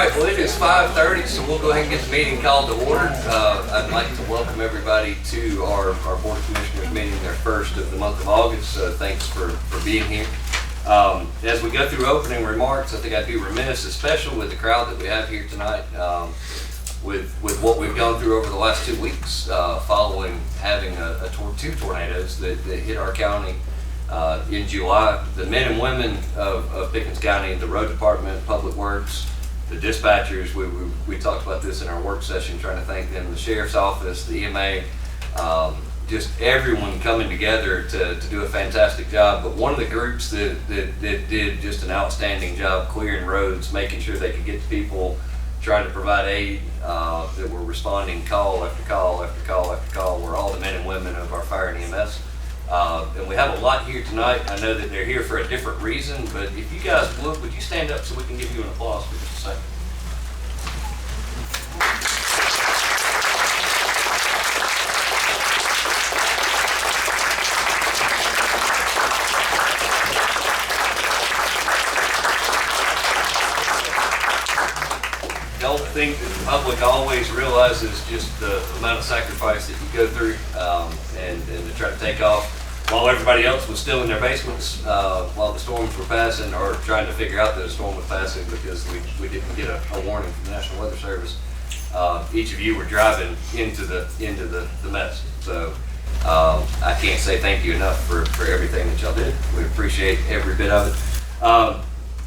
right, well, it is 5:30, so we'll go ahead and get the meeting called to order. I'd like to welcome everybody to our Board of Commissioners meeting, their first of the month of August. Thanks for being here. As we go through opening remarks, I think I'd be remiss, especially with the crowd that we have here tonight, with what we've gone through over the last 2 weeks, following having two tornadoes that hit our county in July. The men and women of Pickens County, the road department, public works, the dispatchers, we talked about this in our work session, trying to thank them, the sheriff's office, the EMA, just everyone coming together to do a fantastic job. But one of the groups that did just an outstanding job clearing roads, making sure they could get to people, trying to provide aid, that were responding call after call after call after call, were all the men and women of our fire and EMS. And we have a lot here tonight. I know that they're here for a different reason, but if you guys would you stand up so we can give you an applause for just a second? Don't think that the public always realizes just the amount of sacrifice that you go through, and to try to take off while everybody else was still in their basements while the storms were passing, or trying to figure out that a storm was passing because we didn't get a warning from the National Weather Service. Each of you were driving into the mess. So I can't say thank you enough for everything that y'all did. We appreciate every bit of it.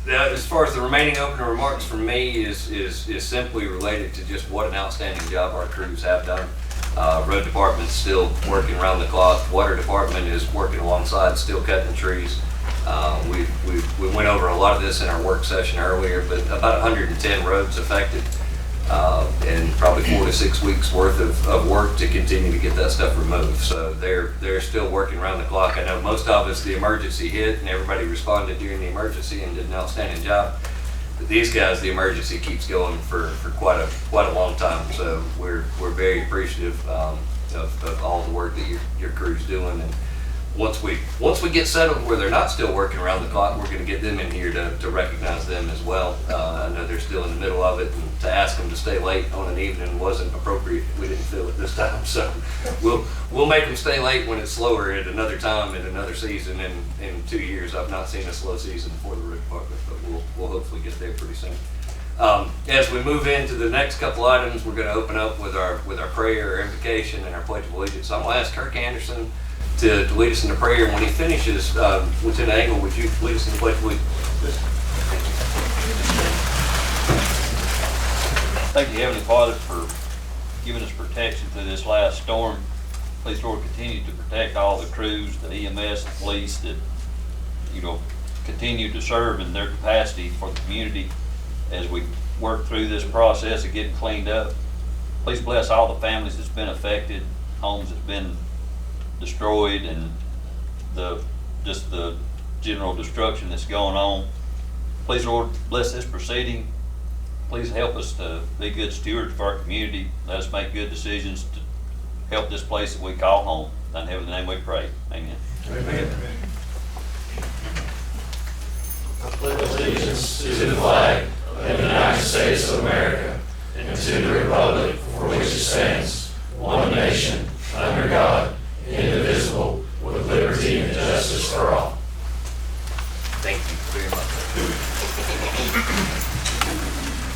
As far as the remaining opening remarks from me is simply related to just what an outstanding job our crews have done. Road department's still working around the clock. Water department is working alongside, still cutting trees. We went over a lot of this in our work session earlier, but about 110 roads affected, and probably 4 to 6 weeks worth of work to continue to get that stuff removed. So they're still working around the clock. I know most of us, the emergency hit and everybody responded during the emergency and did an outstanding job. But these guys, the emergency keeps going for quite a long time. So we're very appreciative of all the work that your crew's doing. And once we get settled where they're not still working around the clock, we're going to get them in here to recognize them as well. I know they're still in the middle of it, and to ask them to stay late on an evening wasn't appropriate. We didn't feel it this time, so we'll make them stay late when it's slower at another time in another season. In 2 years, I've not seen a slow season for the road department, but we'll hopefully get there pretty soon. As we move into the next couple items, we're going to open up with our prayer, our invocation, and our pledge of allegiance. So I'm going to ask Kirk Anderson to lead us in the prayer. When he finishes, Lieutenant Angle, would you lead us in the pledge of allegiance? Thank you, Heavenly Father, for giving us protection through this last storm. Please, Lord, continue to protect all the crews, the EMS, the police that, continue to serve in their capacity for the community as we work through this process of getting cleaned up. Please bless all the families that's been affected, homes that's been destroyed, and the general destruction that's going on. Please, Lord, bless this proceeding. Please help us to be good stewards for our community. Let us make good decisions to help this place that we call home. In Heaven's name we pray. Amen. Amen. I pledge allegiance to the flag of the United States of America and to the republic for which it stands, one nation, under God, indivisible, with liberty and justice for all. Thank you very much.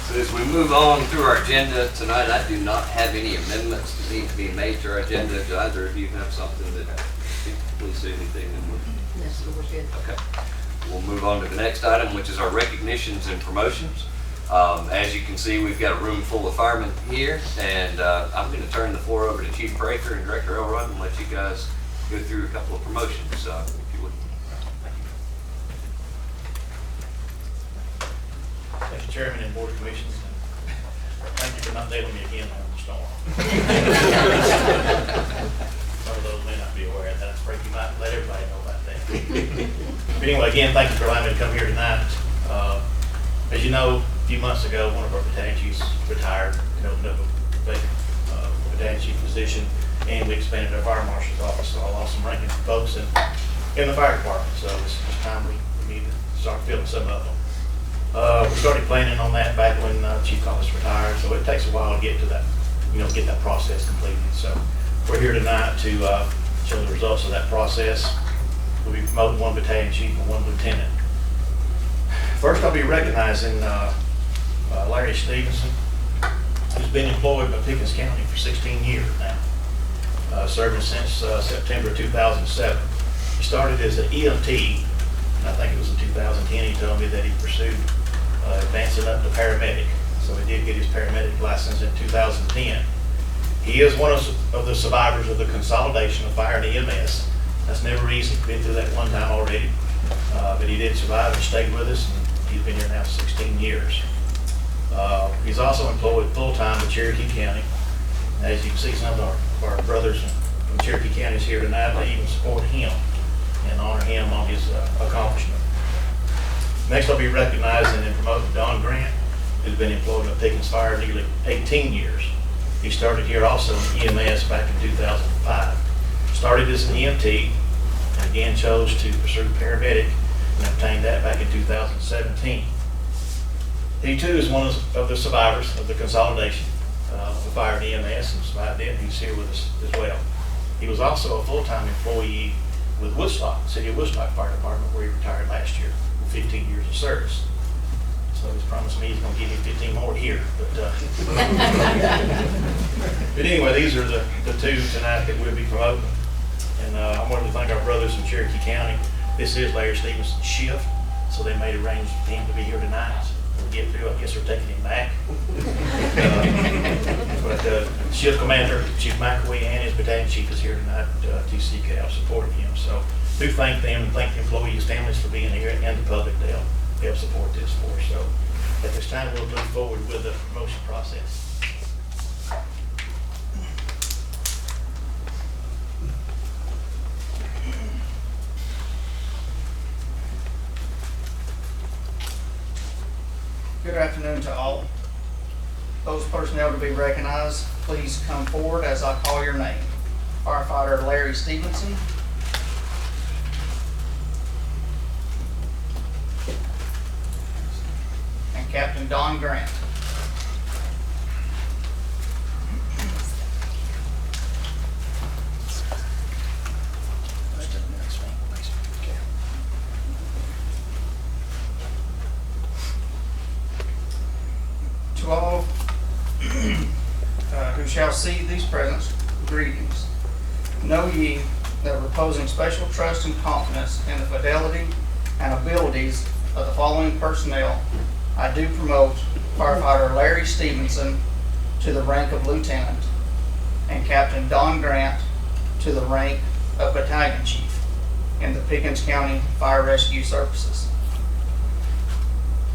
So as we move on through our agenda tonight, I do not have any amendments that need to be made to our agenda. Do either of you have something that, please say anything? Yes, we're good. Okay. We'll move on to the next item, which is our recognitions and promotions. As you can see, we've got a room full of firemen here, and I'm going to turn the floor over to Chief Breaker and Director Elrod and let you guys go through a couple of promotions, if you would. Thank you. Thank you, Chairman and Board of Commissions. Thank you for not nailing me again on the storm. Some of those may not be aware of that. I pray you might let everybody know about that. But anyway, again, thank you for allowing me to come here tonight. As you know, a few months ago, one of our battalion chiefs retired and opened up a vacant battalion chief position, and we expanded our fire marshal's office, so I lost some ranking folks in the fire department. So it's time we need to start filling some of them. We started planning on that back when Chief Collis retired, so it takes a while to get to that, get that process completed. So we're here tonight to show the results of that process. We'll be promoting 1 battalion chief and 1 lieutenant. First, I'll be recognizing Larry Stevenson, who's been employed by Pickens County for 16 years now, serving since September 2007. He started as an EMT, and I think it was in 2010 he told me that he pursued advancing up to paramedic. So he did get his paramedic license in 2010. He is one of the survivors of the consolidation of fire and EMS. That's never easy. Been through that one time already, but he did survive and stayed with us. And he's been here now 16 years. He's also employed full-time in Cherokee County. As you can see, some of our brothers from Cherokee County is here tonight to even support him and honor him on his accomplishment. Next, I'll be recognizing and promoting Don Grant, who's been employed by Pickens Fire nearly 18 years. He started here also in EMS back in 2005. Started as an EMT and again chose to pursue paramedic and obtained that back in 2017. He too is one of the survivors of the consolidation of fire and EMS and survived it. He's here with us as well. He was also a full-time employee with Woodstock, City of Woodstock Fire Department, where he retired last year with 15 years of service. So he's promised me he's going to give me 15 more here. But anyway, these are the two tonight that we'll be promoting. And I wanted to thank our brothers from Cherokee County. This is Larry Stevenson's shift, so they made arrangements for him to be here tonight. We'll get through. I guess they're taking him back. But shift commander, Chief McAwee, and his battalion chief is here tonight to seek out supporting him. So do thank them and thank the employees, families for being here, and the public to help support this for us. So at this time, we'll move forward with the promotion process. Good afternoon to all. Those personnel to be recognized, please come forward as I call your name. Firefighter Larry Stevenson. And Captain Don Grant. To all who shall see these presents, greetings. Know ye that reposing special trust and confidence in the fidelity and abilities of the following personnel, I do promote Firefighter Larry Stevenson to the rank of lieutenant and Captain Don Grant to the rank of battalion chief in the Pickens County Fire Rescue Services.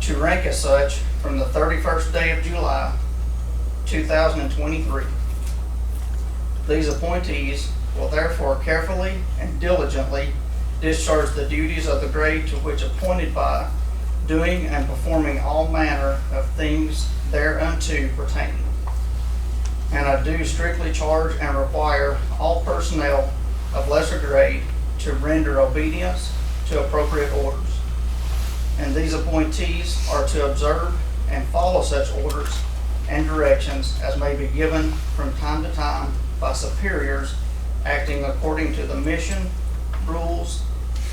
To rank as such from the 31st day of July, 2023. These appointees will therefore carefully and diligently discharge the duties of the grade to which appointed by, doing and performing all manner of things thereunto pertaining. And I do strictly charge and require all personnel of lesser grade to render obedience to appropriate orders. And these appointees are to observe and follow such orders and directions as may be given from time to time by superiors acting according to the mission, rules,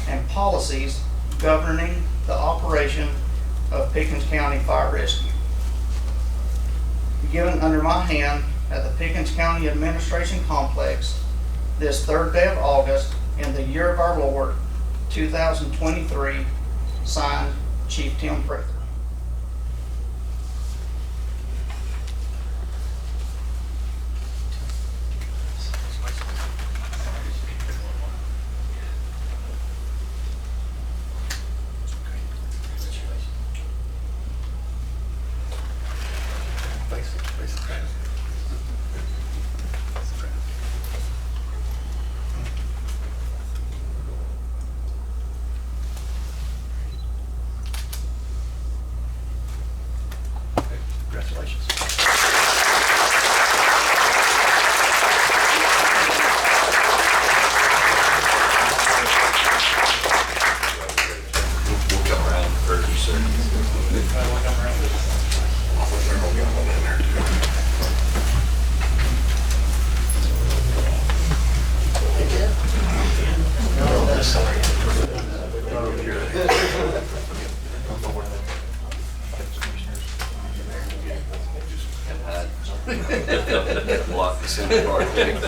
and policies governing the operation of Pickens County Fire Rescue. Given under my hand at the Pickens County Administration Complex this 3rd day of August in the year of our Lord, 2023, signed Chief Tim Prather. Congratulations. We'll come around for a few seconds. Block the center part there.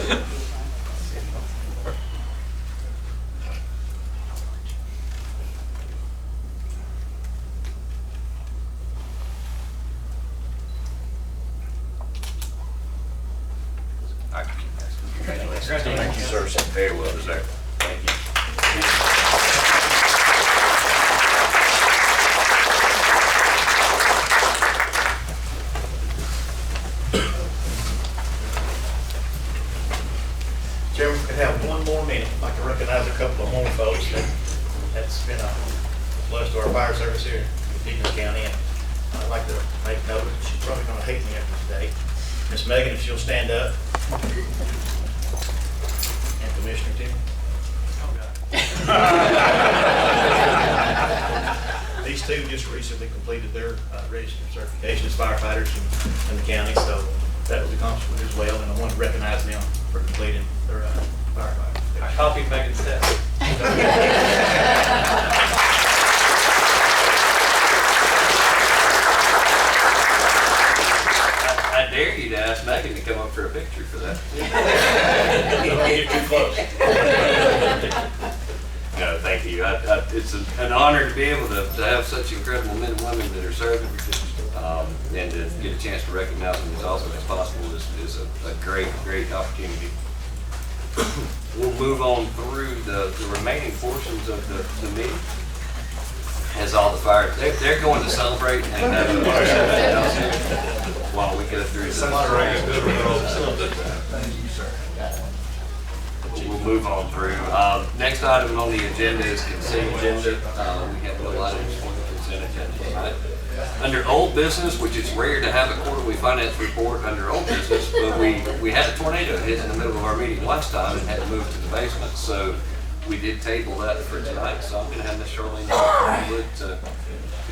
Congratulations. Thank you, sir. Very well deserved. Thank you. Chairman, we could have one more minute. I'd like to recognize a couple of home folks that's been a plus to our fire service here in Pickens County. And I'd like to make note, she's probably gonna hate me after today. Miss Megan, if she'll stand up. And Commissioner Tim. These two just recently completed their registered certification as firefighters in the county, so that was accomplished as well, and I want to recognize them for completing their firefighter. I copied Megan's test. I dare you to ask Megan to come up for a picture for that. Don't get too close. No, thank you. It's an honor to be able to have such incredible men and women that are serving, and to get a chance to recognize them as often as possible is a great opportunity. We'll move on through the remaining portions of the meeting. As all the fire, they're going to celebrate and have a while we go through the. We'll move on through. Next item on the agenda is consent agenda. We have a lot of on the consent agenda tonight. Under old business, which is rare to have a quarterly finance report under old business, but we had a tornado hit in the middle of our meeting last time and had to move to the basement. So we did table that for tonight. So I'm going to have Ms. Charlene Wood to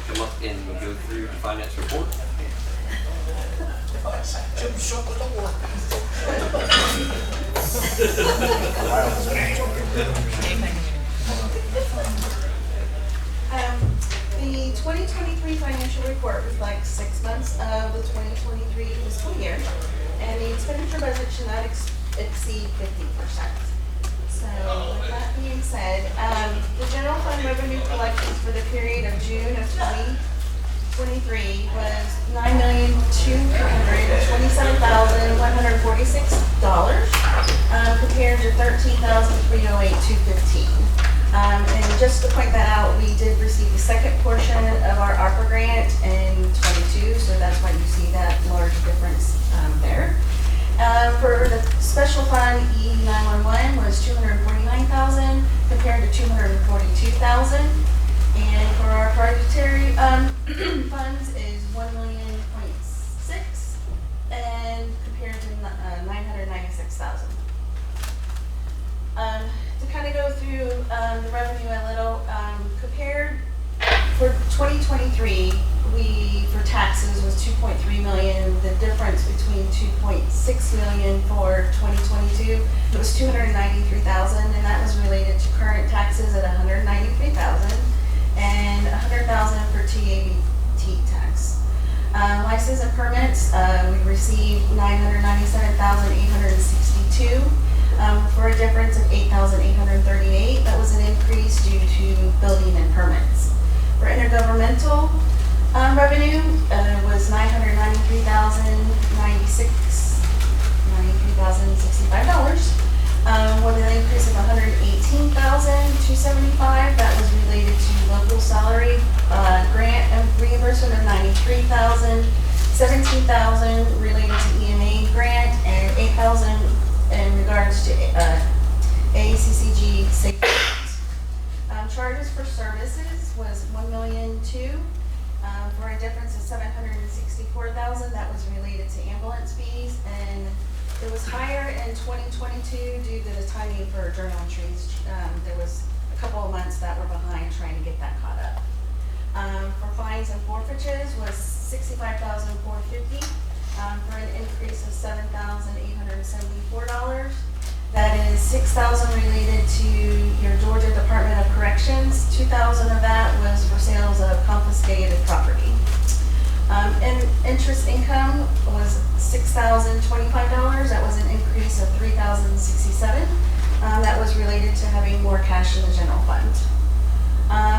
come up and go through the finance report. Jim, shut the door. The 2023 financial report reflects 6 months of the 2023 fiscal year, and the expenditure budget should not exceed 50%. So with that being said, the general fund revenue collections for the period of June of 2023 was $9,227,146 compared to $13,308,215. And just to point that out, we did receive the second portion of our ARPA grant in 22, so that's why you see that large difference there. For the special fund, E911 was $249,000 compared to $242,000. And for our budgetary funds is $1,000,000.6 and compared to $996,000. To kind of go through the revenue a little, compared for 2023, for taxes was $2.3 million. The difference between $2.6 million for 2022, it was $293,000, and that was related to current taxes at $193,000 and $100,000 for TABT tax. License and permits, we received $997,862 for a difference of $8,838. That was an increase due to building and permits. For intergovernmental revenue, was $93,065, with an increase of $118,275. That was related to local salary grant and reimbursement of $93,000, $17,000 related to EMA grant, and $8,000 in regards to ACCG safety. Charges for services was $1,200,000 for a difference of $764,000. That was related to ambulance fees, and it was higher in 2022 due to the timing for journal entries. There was a couple of months that were behind trying to get that caught up. For fines and forfeitures was $65,450 for an increase of $7,874. That is $6,000 related to your Georgia Department of Corrections. $2,000 of that was for sales of confiscated property. And interest income was $6,000 $6,025. That was an increase of $3,067. That was related to having more cash in the general fund.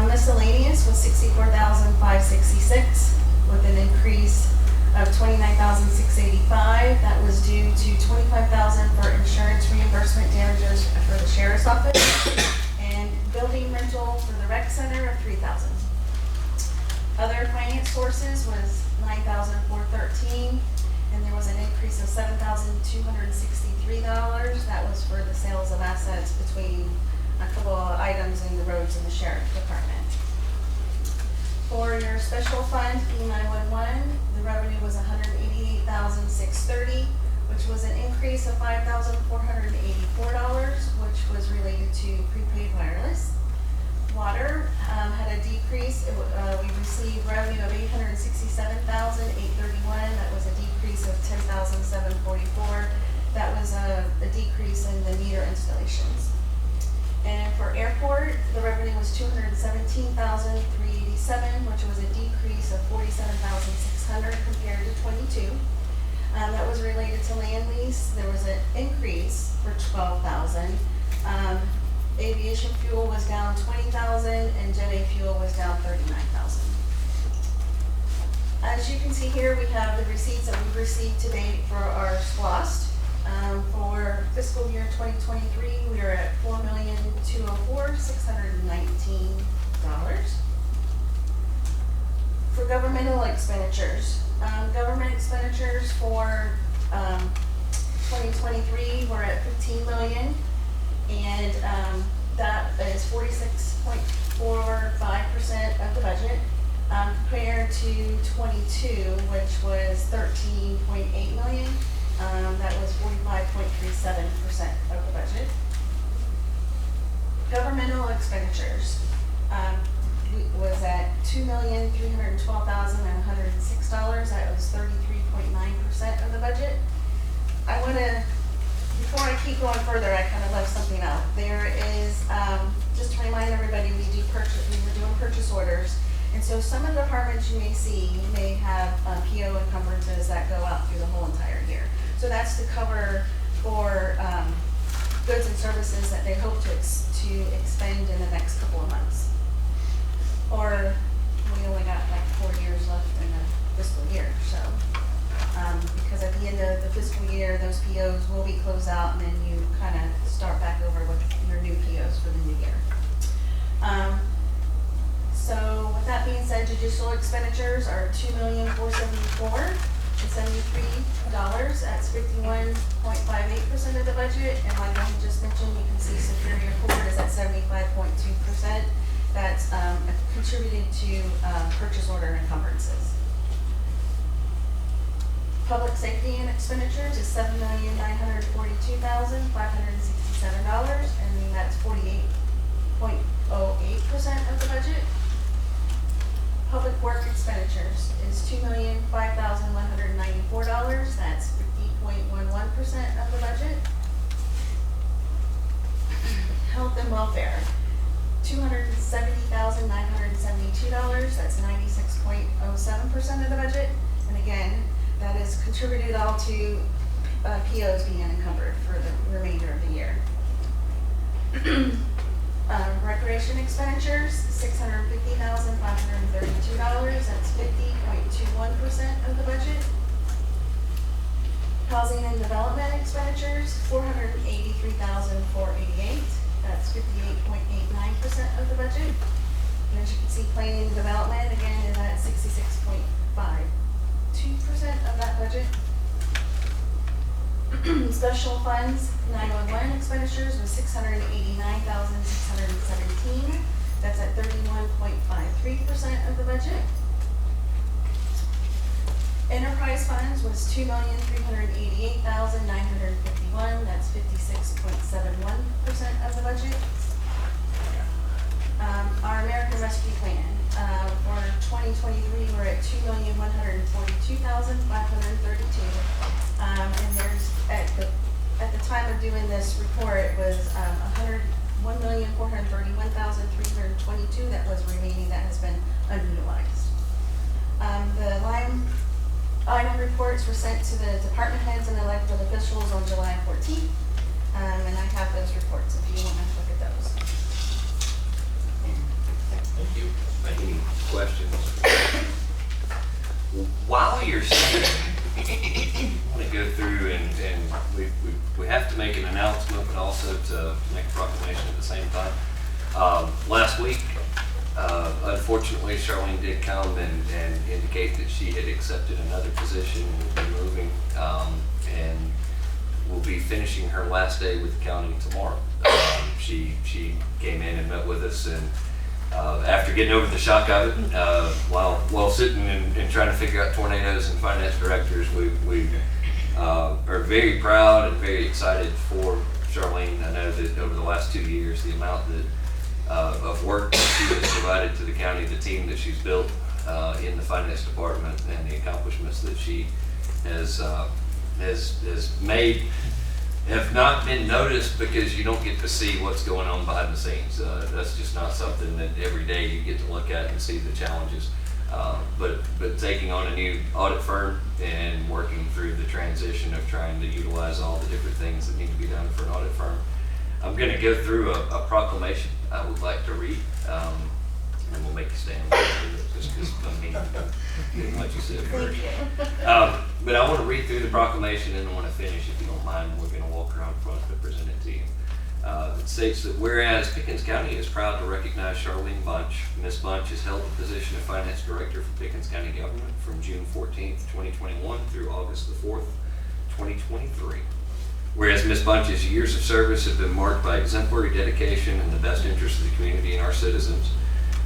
Miscellaneous was $64,566 with an increase of $29,685. That was due to $25,000 for insurance reimbursement damages for the sheriff's office and building rental for the rec center of $3,000. Other finance sources was $9,413, and there was an increase of $7,263. That was for the sales of assets between a couple of items in the roads and the sheriff department. For your special fund, E911, the revenue was $188,630, which was an increase of $5,484, which was related to prepaid wireless. Water had a decrease. We received revenue of $867,831. That was a decrease of $10,744. That was a decrease in the meter installations. And for airport, the revenue was $217,387, which was a decrease of $47,600 compared to '22. That was related to land lease. There was an increase for $12,000. Aviation fuel was down $20,000, and Jet A fuel was down $39,000. As you can see here, we have the receipts that we've received to date for our SPLOST. For fiscal year 2023, we are at $4,204,619. For governmental expenditures, government expenditures for 2023, we're at $15 million, and that is 46.45% of the budget, compared to 22, which was $13.8 million. That was 45.37% of the budget. Governmental expenditures was at $2,312,106. That was 33.9% of the budget. I want to, before I keep going further, I kind of left something out. There is, just to remind everybody, we were doing purchase orders. And so some of the departments you may see may have PO encumbrances that go out through the whole entire year. So that's to cover for goods and services that they hope to expend in the next couple of months. Or we only got like 4 years left in the fiscal year, so. Because at the end of the fiscal year, those POs will be closed out, and then you kind of start back over with your new POs for the new year. So with that being said, judicial expenditures are $2,474,073. That's 51.58% of the budget. And like I just mentioned, you can see Superior Court is at 75.2%. That's contributed to purchase order encumbrances. Public safety and expenditures is $7,942,567, and that's 48.08% of the budget. Public work expenditures is $2,005,194. That's 50.11% of the budget. Health and welfare, $270,972. That's 96.07% of the budget. And again, that is contributed all to POs being encumbered for the remainder of the year. Recreation expenditures, $650,532. That's 50.21% of the budget. Housing and development expenditures, $483,488. That's 58.89% of the budget. And as you can see, planning and development again is at 66.52% of that budget. Special funds, 911 expenditures was $689,617. That's at 31.53% of the budget. Enterprise funds was $2,388,951. That's 56.71% of the budget. Our American Rescue Plan for 2023, we're at $2,142,532. And there's at the time of doing this report, it was $1,431,322 that was remaining that has been unutilized. The line item report reports were sent to the department heads and elected officials on July 14th. And I have those reports if you want to look at those. Thank you. Any questions? While you're sitting, I want to go through and we have to make an announcement, but also to make a proclamation at the same time. Last week, unfortunately, Charlene did come and indicate that she had accepted another position and will be moving, and will be finishing her last day with the county tomorrow. She came in and met with us, and after getting over the shock of it, while sitting and trying to figure out tornadoes and finance directors, we are very proud and very excited for Charlene. I know that over the last 2 years, the amount of work that she has provided to the county, the team that she's built in the finance department, and the accomplishments that she has made have not been noticed because you don't get to see what's going on behind the scenes. That's just not something that every day you get to look at and see the challenges. But taking on a new audit firm and working through the transition of trying to utilize all the different things that need to be done for an audit firm. I'm going to go through a proclamation I would like to read, and we'll make you stand just because I didn't let you sit first. But I want to read through the proclamation and I want to finish, if you don't mind. We're going to walk around front and present it to you. It states that whereas Pickens County is proud to recognize Charlene Bunch, Ms. Bunch has held the position of Finance Director for Pickens County Government from June 14th, 2021 through August the 4th, 2023. Whereas Ms. Bunch's years of service have been marked by exemplary dedication and the best interest of the community and our citizens.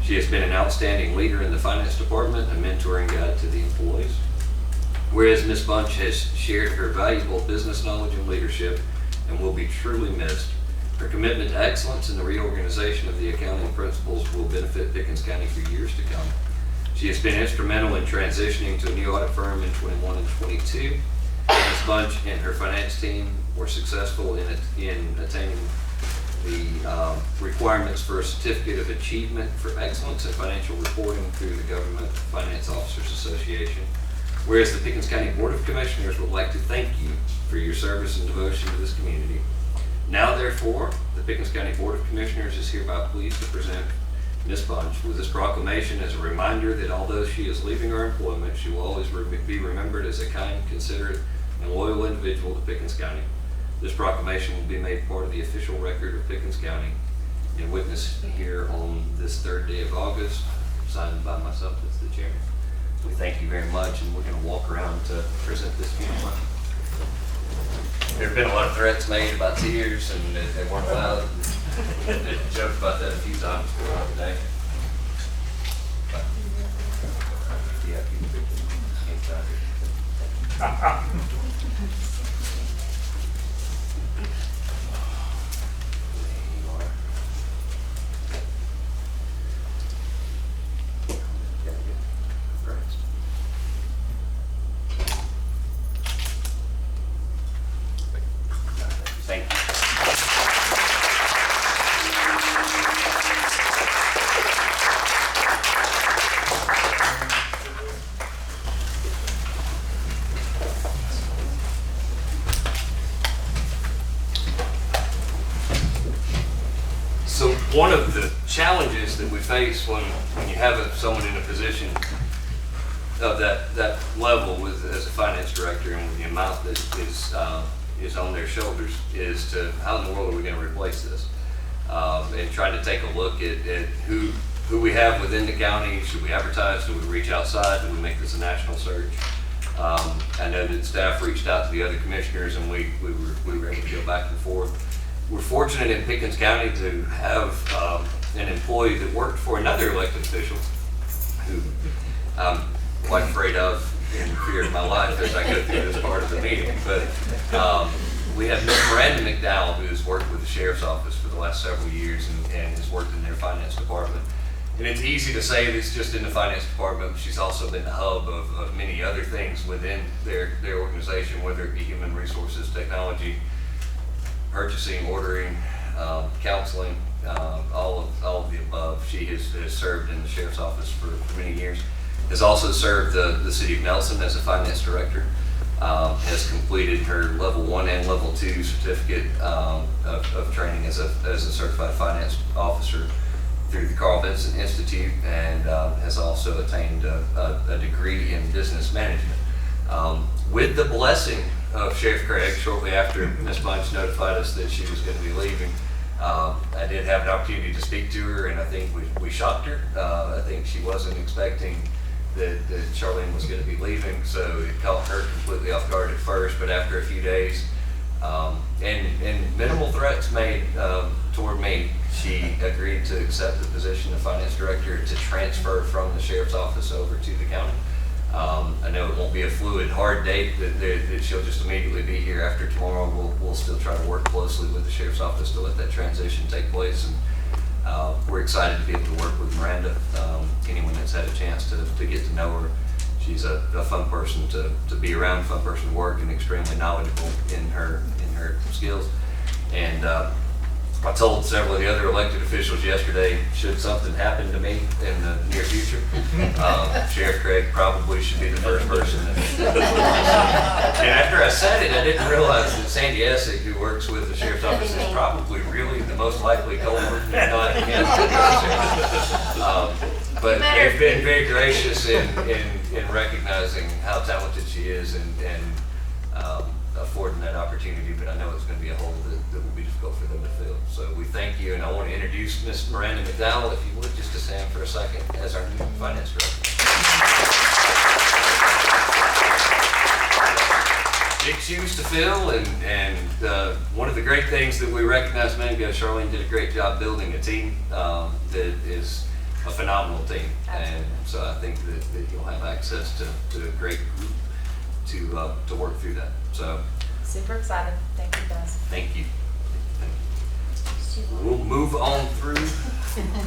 She has been an outstanding leader in the finance department, a mentoring guide to the employees. Whereas Ms. Bunch has shared her valuable business knowledge and leadership and will be truly missed. Her commitment to excellence in the reorganization of the accounting principles will benefit Pickens County for years to come. She has been instrumental in transitioning to a new audit firm in 21 and 22. Ms. Bunch and her finance team were successful in attaining the requirements for a Certificate of Achievement for Excellence in Financial Reporting through the Government Finance Officers Association. Whereas the Pickens County Board of Commissioners would like to thank you for your service and devotion to this community. Now, therefore, the Pickens County Board of Commissioners is hereby pleased to present Ms. Bunch with this proclamation as a reminder that although she is leaving our employment, she will always be remembered as a kind, considerate, and loyal individual to Pickens County. This proclamation will be made part of the official record of Pickens County and witnessed here on this 3rd day of August, signed by myself as the chairman. We thank you very much, and we're going to walk around to present this to you. There have been a lot of threats made about tears, and they weren't loud. They joked about that a few times throughout the day. Yeah, thank you. So one of the challenges that we face when you have someone in a position of that level as a finance director, and with the amount that is on their shoulders, is to how in the world are we going to replace this? And trying to take a look at who we have within the county. Should we advertise? Do we reach outside? Do we make this a national search? I know that staff reached out to the other commissioners, and we were able to go back and forth. We're fortunate in Pickens County to have an employee that worked for another elected official who I'm quite afraid of in fear of my life as I go through this part of the meeting. But we have Ms. Brandon McDowell, who has worked with the Sheriff's Office for the last several years and has worked in their finance department. And it's easy to say it's just in the finance department, but she's also been the hub of many other things within their organization, whether it be human resources, technology, purchasing, ordering, counseling, all of the above. She has served in the Sheriff's Office for many years. Has also served the City of Nelson as a finance director. has completed her level 1 and level 2 certificate of training as a certified finance officer through the Carl Vinson Institute, and has also attained a degree in business management. With the blessing of Sheriff Craig, shortly after Ms. Bunch notified us that she was going to be leaving, I did have an opportunity to speak to her, and I think we shocked her. I think she wasn't expecting that Charlene was going to be leaving, so it caught her completely off guard at first, but after a few days, and minimal threats made toward me, she agreed to accept the position of finance director to transfer from the sheriff's office over to the county. I know it won't be a fluid, hard date that she'll just immediately be here after tomorrow. We'll still try to work closely with the sheriff's office to let that transition take place. And we're excited to be able to work with Miranda. Anyone that's had a chance to get to know her, she's a fun person to be around, fun person to work, and extremely knowledgeable in her skills. And I told several of the other elected officials yesterday, should something happen to me in the near future, Sheriff Craig probably should be the first person. And after I said it, I didn't realize that Sandy Essig, who works with the Sheriff's Office, is probably really the most likely culprit, if not him. But they've been very gracious in recognizing how talented she is and affording that opportunity, but I know it's going to be a hole that will be difficult for them to fill. So we thank you, and I want to introduce Ms. Miranda McDowell, if you would, just to stand for a second, as our new finance director. Big shoes to fill, and one of the great things that we recognized a minute ago, Charlene did a great job building a team that is a phenomenal team. And so I think that you'll have access to a great group to work through that. So super excited. Thank you guys. thank you. We'll move on through,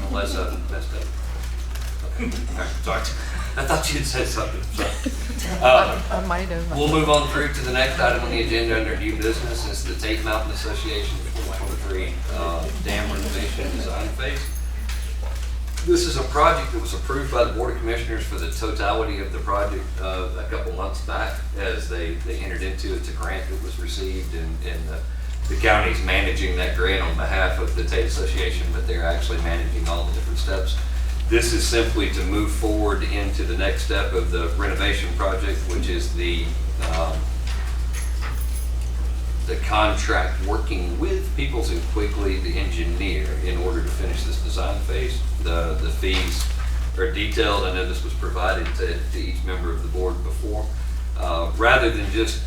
unless I messed up. Okay. All right, sorry. I thought you had said something. I might have. We'll move on through to the next item on the agenda under new business. It's the Tate Mountain Association 2023 dam renovation design phase. This is a project that was approved by the Board of Commissioners for the totality of the project a couple months back as they entered into it. It's a grant that was received, and the county's managing that grant on behalf of the Tate Association, but they're actually managing all the different steps. This is simply to move forward into the next step of the renovation project, which is the contract working with Pickens and Quigley, the engineer, in order to finish this design phase. The fees are detailed. I know this was provided to each member of the board before. Rather than just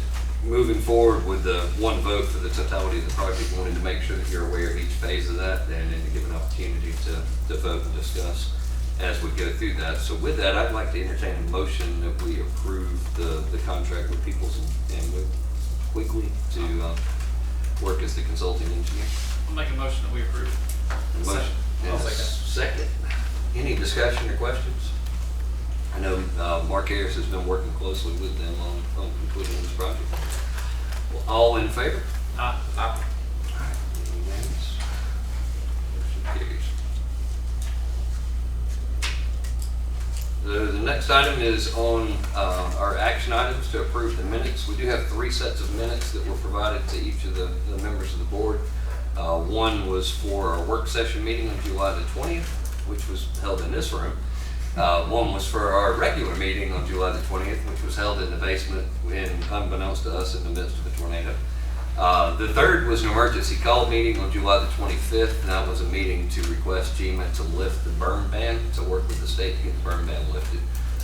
moving forward with the one vote for the totality of the project, we wanted to make sure that you're aware of each phase of that and to give an opportunity to vote and discuss as we go through that. So with that, I'd like to entertain a motion that we approve the contract with Pickens and with Quigley to work as the consulting engineer. I'll make a motion that we approve. Motion. I'll Second. Any discussion or questions? I know Mark Harris has been working closely with them on completing this project. Well, all in favor? Aye. All right. Any nays? Motion carries. The next item is on our action items to approve the minutes. We do have 3 sets of minutes that were provided to each of the members of the board. One was for our work session meeting on July the 20th, which was held in this room. One was for our regular meeting on July the 20th, which was held in the basement, unbeknownst to us, in the midst of a tornado. The third was an emergency call meeting on July the 25th, and that was a meeting to request GEMA to lift the burn ban, to work with the state to get the burn ban lifted.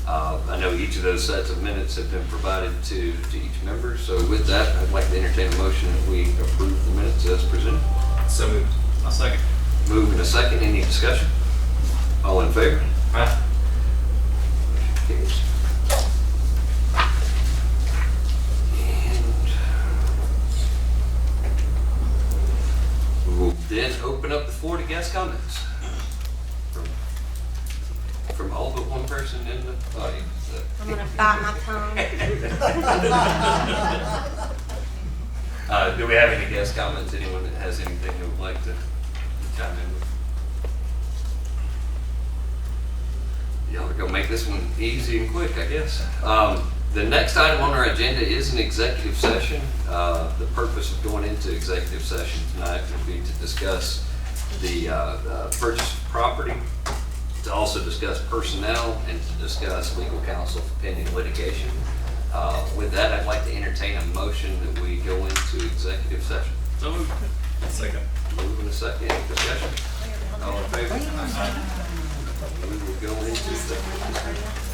I know each of those sets of minutes have been provided to each member, so with that, I'd like to entertain a motion that we approve the minutes as presented. So moved. I'll second. Move in a second. Any discussion? All in favor? Aye. Carries. And we will then open up the floor to guest comments from all but one person in the audience. I'm gonna bite my tongue. Do we have any guest comments? Anyone that has anything they would like to chime in with? Y'all are gonna make this one easy and quick, I guess. The next item on our agenda is an executive session. The purpose of going into executive session tonight would be to discuss the purchase of property, to also discuss personnel, and to discuss legal counsel pending litigation. With that, I'd like to entertain a motion that we go into executive session. So moved. Second. Move in a second, any discussion? All in favor? We will go into executive session.